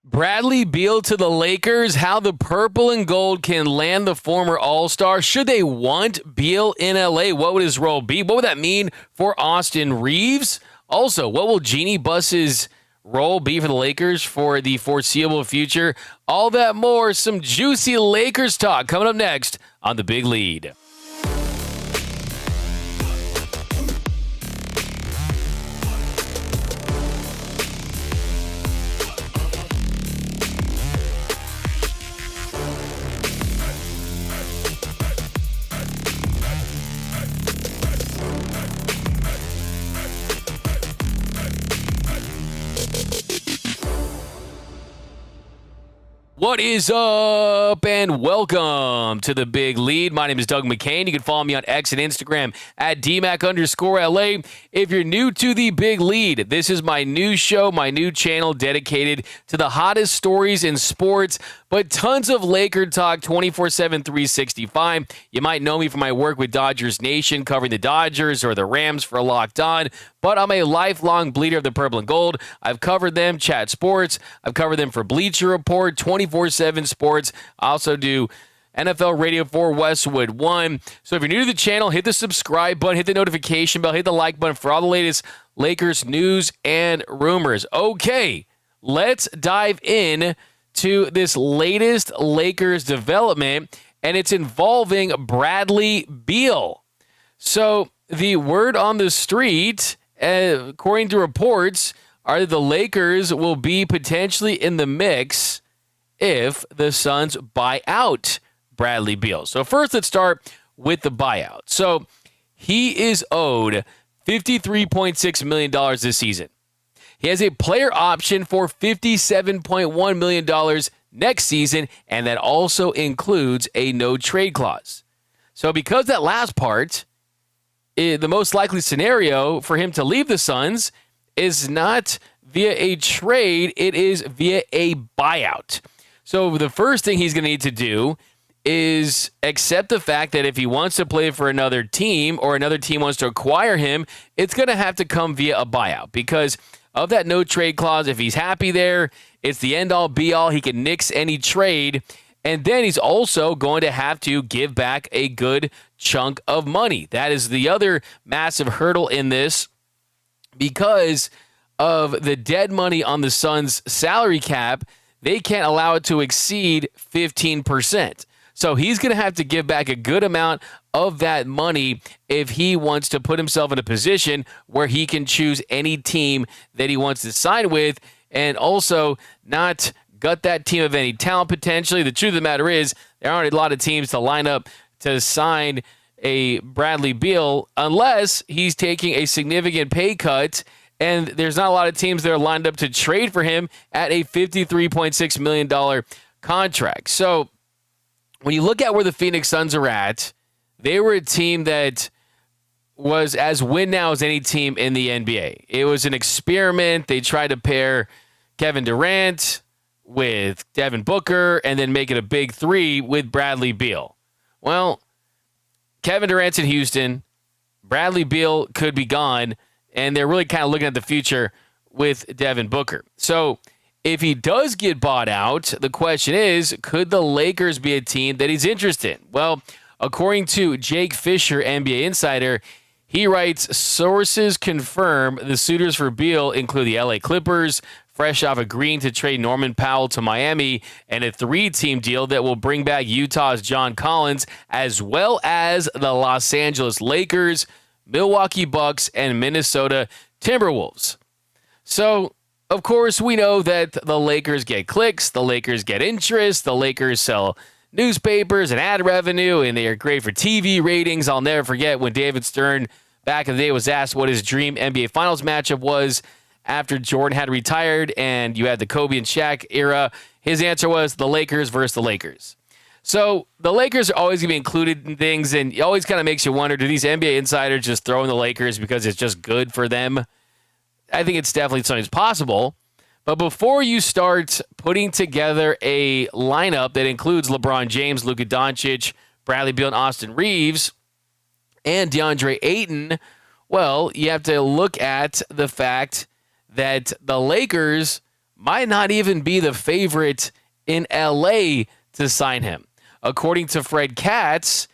Bradley Beal to the Lakers, how the purple and gold can land the former All-Star. Should they want Beal in LA? What would his role be? What would that mean for Austin Reeves? Also, what will Jeanie Buss's role be for the Lakers for the foreseeable future? All that more, some juicy Lakers talk coming up next on The Big Lead. What is up, and welcome to The Big Lead. My name is Doug McKain. You can follow me on X and Instagram at DMAC_LA. If you're new to The Big Lead, this is my new show, my new channel dedicated to the hottest stories in sports, but tons of Laker talk 24/7, 365. You might know me from my work with Dodgers Nation, covering the Dodgers or the Rams for Locked On, but I'm a lifelong bleeder of the purple and gold. I've covered them, Chat Sports. I've covered them for Bleacher Report, 24/7 Sports. I also do NFL Radio for Westwood One. So if you're new to the channel, hit the subscribe button, hit the notification bell, hit the like button for all the latest Lakers news and rumors. Okay, let's dive in to this latest Lakers development, and it's involving Bradley Beal. So the word on the street, according to reports, are that the Lakers will be potentially in the mix if the Suns buy out Bradley Beal. So first, let's start with the buyout. So he is owed $53.6 million this season. He has a player option for $57.1 million next season, and that also includes a no-trade clause. So because that last part, the most likely scenario for him to leave the Suns is not via a trade, it is via a buyout. So the first thing he's going to need to do is accept the fact that if he wants to play for another team or another team wants to acquire him, it's going to have to come via a buyout because of that no trade clause. If he's happy there, it's the end all be all. He can nix any trade. And then he's also going to have to give back a good chunk of money. That is the other massive hurdle in this because of the dead money on the Suns' salary cap. They can't allow it to exceed 15%. So he's going to have to give back a good amount of that money if he wants to put himself in a position where he can choose any team that he wants to sign with and also not gut that team of any talent potentially. The truth of the matter is there aren't a lot of teams to line up to sign a Bradley Beal unless he's taking a significant pay cut, and there's not a lot of teams that are lined up to trade for him at a $53.6 million contract. So when you look at where the Phoenix Suns are at, they were a team that was as win now as any team in the NBA. It was an experiment. They tried to pair Kevin Durant with Devin Booker and then make it a big three with Bradley Beal. Well, Kevin Durant's in Houston. Bradley Beal could be gone, and they're really kind of looking at the future with Devin Booker. So if he does get bought out, the question is, could the Lakers be a team that he's interested in? Well, according to Jake Fisher, NBA insider, he writes, sources confirm the suitors for Beal include the LA Clippers, fresh off agreeing to trade Norman Powell to Miami, and a 3-team deal that will bring back Utah's John Collins, as well as the Los Angeles Lakers, Milwaukee Bucks, and Minnesota Timberwolves. So, of course, we know that the Lakers get clicks, the Lakers get interest, the Lakers sell newspapers and ad revenue, and they are great for TV ratings. I'll never forget when David Stern back in the day was asked what his dream NBA Finals matchup was after Jordan had retired and you had the Kobe and Shaq era. His answer was the Lakers versus the Lakers. So the Lakers are always going to be included in things, and it always kind of makes you wonder, do these NBA insiders just throw in the Lakers because it's just good for them? I think it's definitely something that's possible. But before you start putting together a lineup that includes LeBron James, Luka Doncic, Bradley Beal, and Austin Reeves, and DeAndre Ayton, well, you have to look at the fact that the Lakers might not even be the favorite in LA to sign him. According to Fred Katz,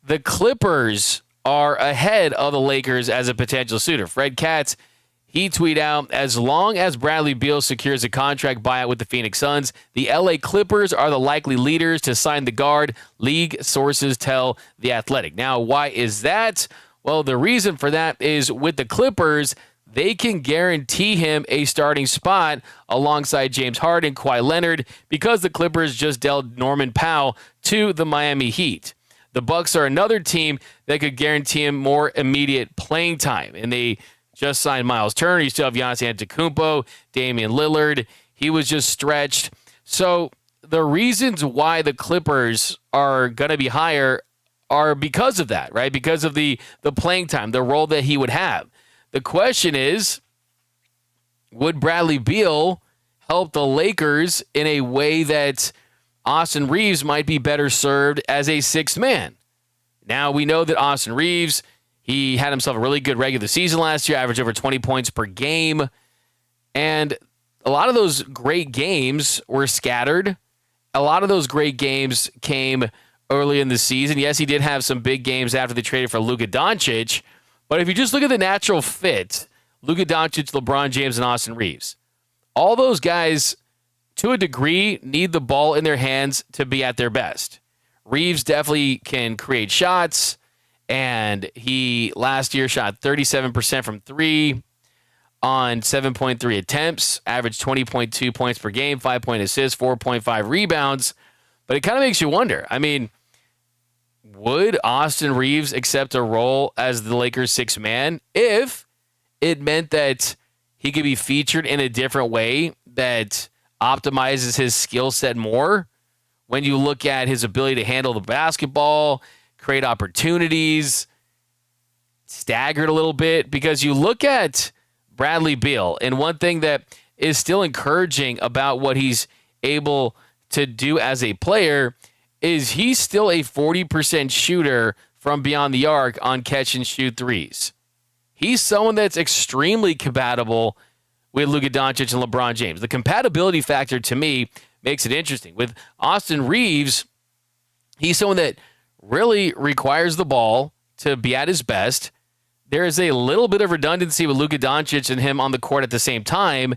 the Clippers are ahead of the Lakers as a potential suitor. Fred Katz, he tweeted out, as long as Bradley Beal secures a contract buyout with the Phoenix Suns, the LA Clippers are the likely leaders to sign the guard, league sources tell The Athletic. Now, why is that? Well, the reason for that is with the Clippers, they can guarantee him a starting spot alongside James Harden, Kawhi Leonard, because the Clippers just dealt Norman Powell to the Miami Heat. The Bucks are another team that could guarantee him more immediate playing time, and they just signed Miles Turner. You still have Giannis Antetokounmpo, Damian Lillard. He was just stretched. So the reasons why the Clippers are going to be higher are because of that, right? Because of the playing time, the role that he would have. The question is, would Bradley Beal help the Lakers in a way that Austin Reeves might be better served as a sixth man? Now, we know that Austin Reeves, he had himself a really good regular season last year, averaged over 20 points per game. And a lot of those great games were scattered. A lot of those great games came early in the season. Yes, he did have some big games after they traded for Luka Doncic. But if you just look at the natural fit, Luka Doncic, LeBron James, and Austin Reeves, all those guys, to a degree, need the ball in their hands to be at their best. Reeves definitely can create shots, and he last year shot 37% from three on 7.3 attempts, averaged 20.2 points per game, 5-point assists, 4.5 rebounds. But it kind of makes you wonder. I mean, would Austin Reeves accept a role as the Lakers' sixth man if it meant that he could be featured in a different way that optimizes his skill set more? When you look at his ability to handle the basketball, create opportunities, staggered a little bit, because you look at Bradley Beal, and one thing that is still encouraging about what he's able to do as a player is he's still a 40% shooter from beyond the arc on catch and shoot threes. He's someone that's extremely compatible with Luka Doncic and LeBron James. The compatibility factor, to me, makes it interesting. With Austin Reeves, he's someone that really requires the ball to be at his best. There is a little bit of redundancy with Luka Doncic and him on the court at the same time.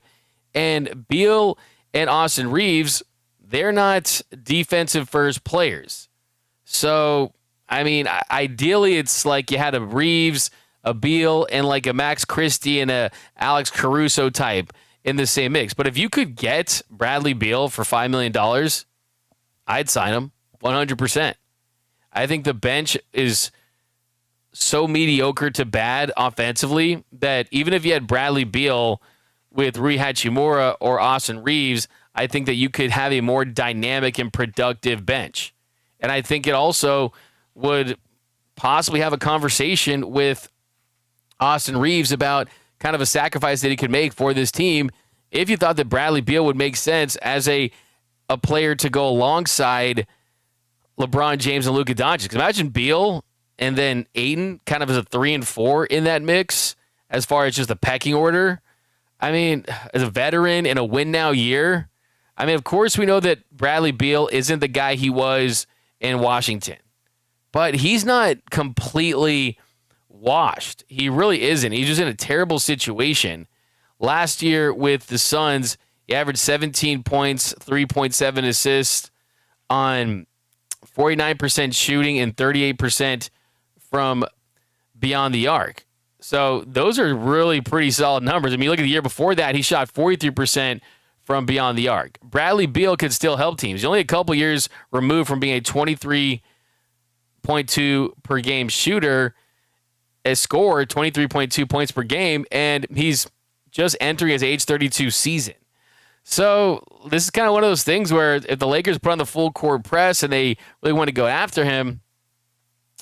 And Beal and Austin Reeves, they're not defensive first players. So, I mean, ideally it's like you had a Reeves, a Beal, and like a Max Christie and a Alex Caruso type in the same mix. But if you could get Bradley Beal for $5 million, I'd sign him 100%. I think the bench is so mediocre to bad offensively that even if you had Bradley Beal with Rui Hachimura or Austin Reeves, I think that you could have a more dynamic and productive bench. And I think it also would possibly have a conversation with Austin Reeves about kind of a sacrifice that he could make for this team if you thought that Bradley Beal would make sense as a player to go alongside LeBron James and Luka Doncic. Because imagine Beal and then Ayton kind of as a 3 and 4 in that mix as far as just the pecking order. I mean, as a veteran in a win now year, I mean, of course we know that Bradley Beal isn't the guy he was in Washington, but he's not completely washed. He really isn't. He's just in a terrible situation. Last year with the Suns, he averaged 17 points, 3.7 assists on 49% shooting and 38% from beyond the arc. So those are really pretty solid numbers. I mean, look at the year before that, he shot 43% from beyond the arc. Bradley Beal could still help teams. He's only a couple years removed from being a 23.2 per game shooter, a scorer, 23.2 points per game, and he's just entering his age 32 season. So this is kind of one of those things where if the Lakers put on the full court press and they really want to go after him,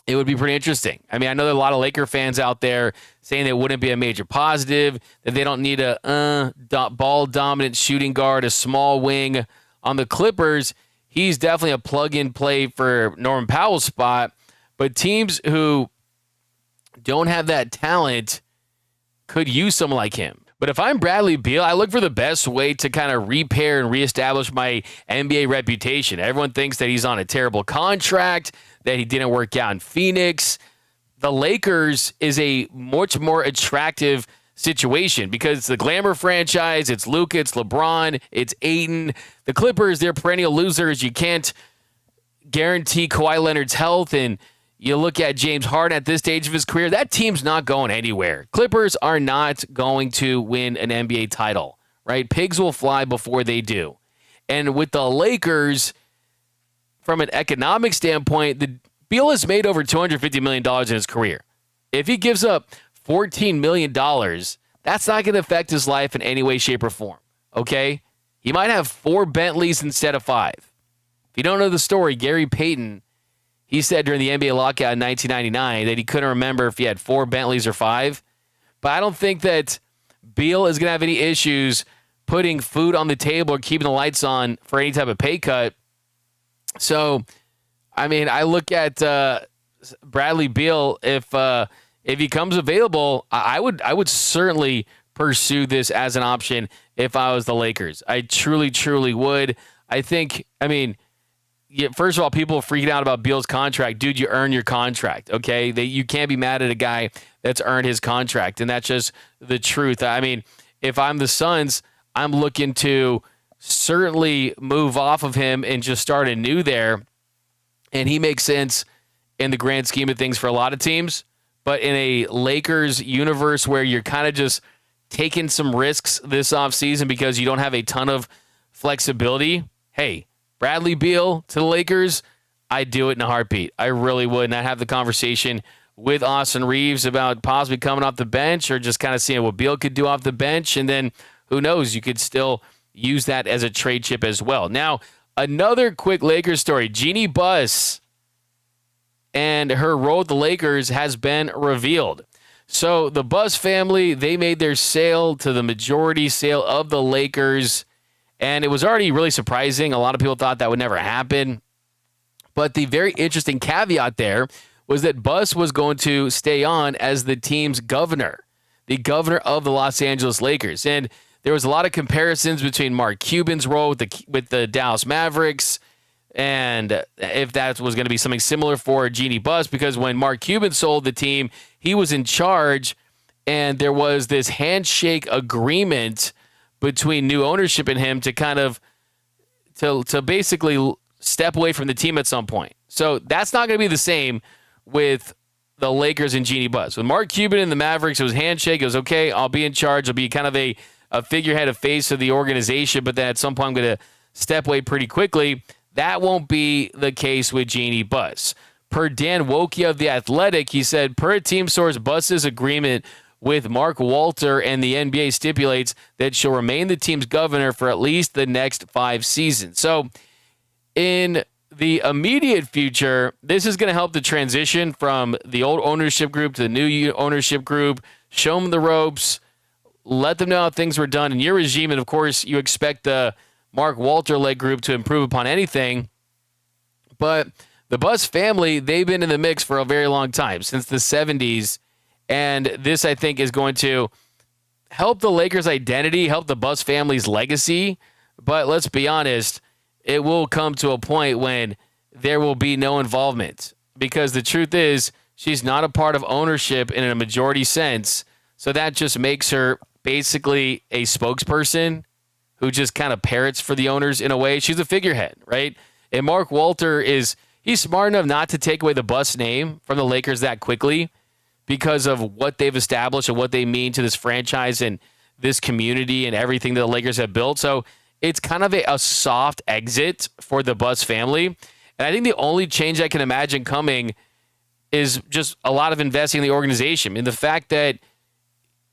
it would be pretty interesting. I mean, I know there are a lot of Laker fans out there saying it wouldn't be a major positive, that they don't need a ball-dominant shooting guard, a small wing. On the Clippers, he's definitely a plug-and-play for Norman Powell's spot, but teams who don't have that talent could use someone like him. But if I'm Bradley Beal, I look for the best way to kind of repair and reestablish my NBA reputation. Everyone thinks that he's on a terrible contract, that he didn't work out in Phoenix. The Lakers is a much more attractive situation because it's the glamour franchise. It's Luka, it's LeBron, it's Ayton. The Clippers, they're perennial losers. You can't guarantee Kawhi Leonard's health, and you look at James Harden at this stage of his career, that team's not going anywhere. Clippers are not going to win an NBA title, right? Pigs will fly before they do. And with the Lakers, from an economic standpoint, Beal has made over $250 million in his career. If he gives up $14 million, that's not going to affect his life in any way, shape, or form, okay? He might have 4 Bentleys instead of 5. If you don't know the story, Gary Payton, he said during the NBA lockout in 1999 that he couldn't remember if he had 4 Bentleys or 5. But I don't think that Beal is going to have any issues putting food on the table or keeping the lights on for any type of pay cut. So, I mean, I look at Bradley Beal. If he comes available, I would certainly pursue this as an option if I was the Lakers. I truly, truly would. I think, I mean, first of all, people are freaking out about Beal's contract. Dude, you earn your contract, okay? You can't be mad at a guy that's earned his contract, and that's just the truth. I mean, if I'm the Suns, I'm looking to certainly move off of him and just start anew there, and he makes sense in the grand scheme of things for a lot of teams. But in a Lakers universe where you're kind of just taking some risks this offseason because you don't have a ton of flexibility, hey, Bradley Beal to the Lakers, I'd do it in a heartbeat. I really would. And I'd have the conversation with Austin Reeves about possibly coming off the bench or just kind of seeing what Beal could do off the bench. And then who knows, you could still use that as a trade chip as well. Now, another quick Lakers story. Jeanie Buss and her role with the Lakers has been revealed. So the Buss family, they made their sale to the majority sale of the Lakers. And it was already really surprising. A lot of people thought that would never happen. But the very interesting caveat there was that Buss was going to stay on as the team's governor, the governor of the Los Angeles Lakers. And there was a lot of comparisons between Mark Cuban's role with the Dallas Mavericks and if that was going to be something similar for Jeanie Buss, because when Mark Cuban sold the team, he was in charge, and there was this handshake agreement between new ownership and him to kind of to basically step away from the team at some point. So that's not going to be the same with the Lakers and Jeanie Buss. With Mark Cuban and the Mavericks, it was handshake. It was, okay, I'll be in charge. I'll be kind of a figurehead, a face of the organization, but then at some point I'm going to step away pretty quickly. That won't be the case with Jeanie Buss. Per Dan Wojcicki of The Athletic, he said, per a team source, Buss's agreement with Mark Walter and the NBA stipulates that she'll remain the team's governor for at least the next 5 seasons. So in the immediate future, this is going to help the transition from the old ownership group to the new ownership group, show them the ropes, let them know how things were done in your regime. And, of course, you expect the Mark Walter-led group to improve upon anything. But the Buss family, they've been in the mix for a very long time, since the 70s. And this, I think, is going to help the Lakers' identity, help the Buss family's legacy. But let's be honest, it will come to a point when there will be no involvement. Because the truth is, she's not a part of ownership in a majority sense. So that just makes her basically a spokesperson who just kind of parrots for the owners in a way. She's a figurehead, right? And Mark Walter he's smart enough not to take away the Buss name from the Lakers that quickly because of what they've established and what they mean to this franchise and this community and everything that the Lakers have built. So it's kind of a soft exit for the Buss family. And I think the only change I can imagine coming is just a lot of investing in the organization. And the fact that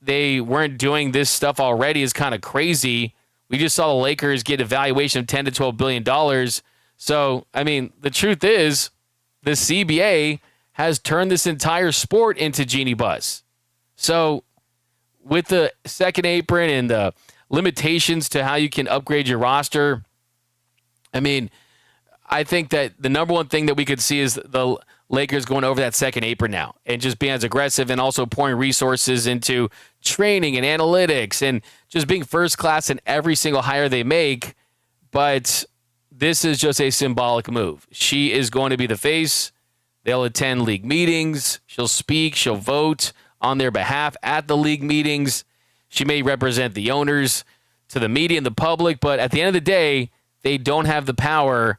they weren't doing this stuff already is kind of crazy. We just saw the Lakers get a valuation of $10 to $12 billion. So, I mean, the truth is the CBA has turned this entire sport into Jeanie Buss. So with the second apron and the limitations to how you can upgrade your roster, I mean, I think that the number one thing that we could see is the Lakers going over that second apron now and just being as aggressive and also pouring resources into training and analytics and just being first class in every single hire they make. But this is just a symbolic move. She is going to be the face. They'll attend league meetings. She'll speak. She'll vote on their behalf at the league meetings. She may represent the owners to the media and the public, but at the end of the day, they don't have the power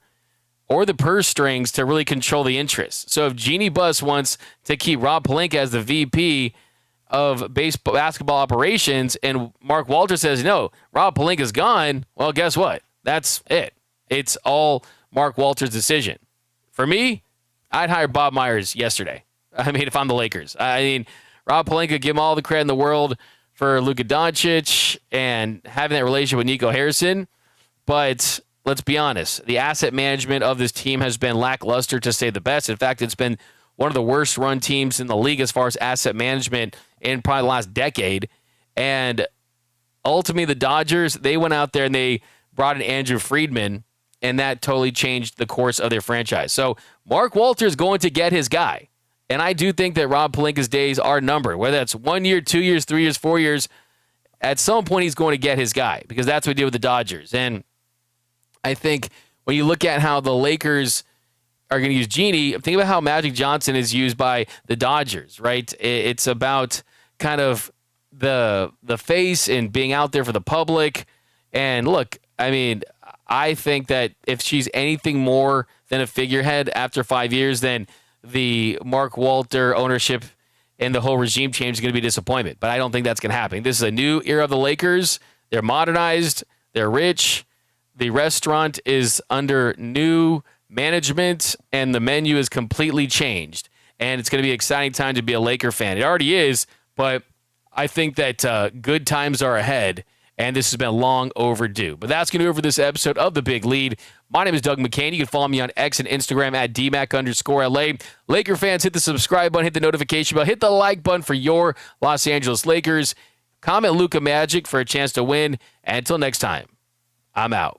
or the purse strings to really control the interests. So if Jeanie Buss wants to keep Rob Pelinka as the VP of basketball operations and Mark Walter says, no, Rob Pelinka's gone, well, guess what? That's it. It's all Mark Walter's decision. For me, I'd hire Bob Myers yesterday. I mean, if I'm the Lakers. I mean, Rob Pelinka, give him all the credit in the world for Luka Doncic and having that relationship with Nico Harrison. But let's be honest, the asset management of this team has been lackluster, to say the best. In fact, it's been one of the worst run teams in the league as far as asset management in probably the last decade. And ultimately, the Dodgers, they went out there and they brought in Andrew Friedman, and that totally changed the course of their franchise. So Mark Walter is going to get his guy. And I do think that Rob Pelinka's days are numbered, whether that's 1 year, 2 years, 3 years, 4 years. At some point, he's going to get his guy because that's what he did with the Dodgers. And I think when you look at how the Lakers are going to use Jeanie, think about how Magic Johnson is used by the Dodgers, right? It's about kind of the face and being out there for the public. And look, I mean, I think that if she's anything more than a figurehead after 5 years, then the Mark Walter ownership and the whole regime change is going to be a disappointment. But I don't think that's going to happen. This is a new era of the Lakers. They're modernized. They're rich. The restaurant is under new management, and the menu is completely changed. And it's going to be an exciting time to be a Laker fan. It already is, but I think that good times are ahead, and this has been long overdue. But that's going to do it for this episode of The Big Lead. My name is Doug McKain. You can follow me on X and Instagram at DMAC_LA. Laker fans, hit the subscribe button, hit the notification bell, hit the like button for your Los Angeles Lakers. Comment Luka Magic for a chance to win. And until next time, I'm out.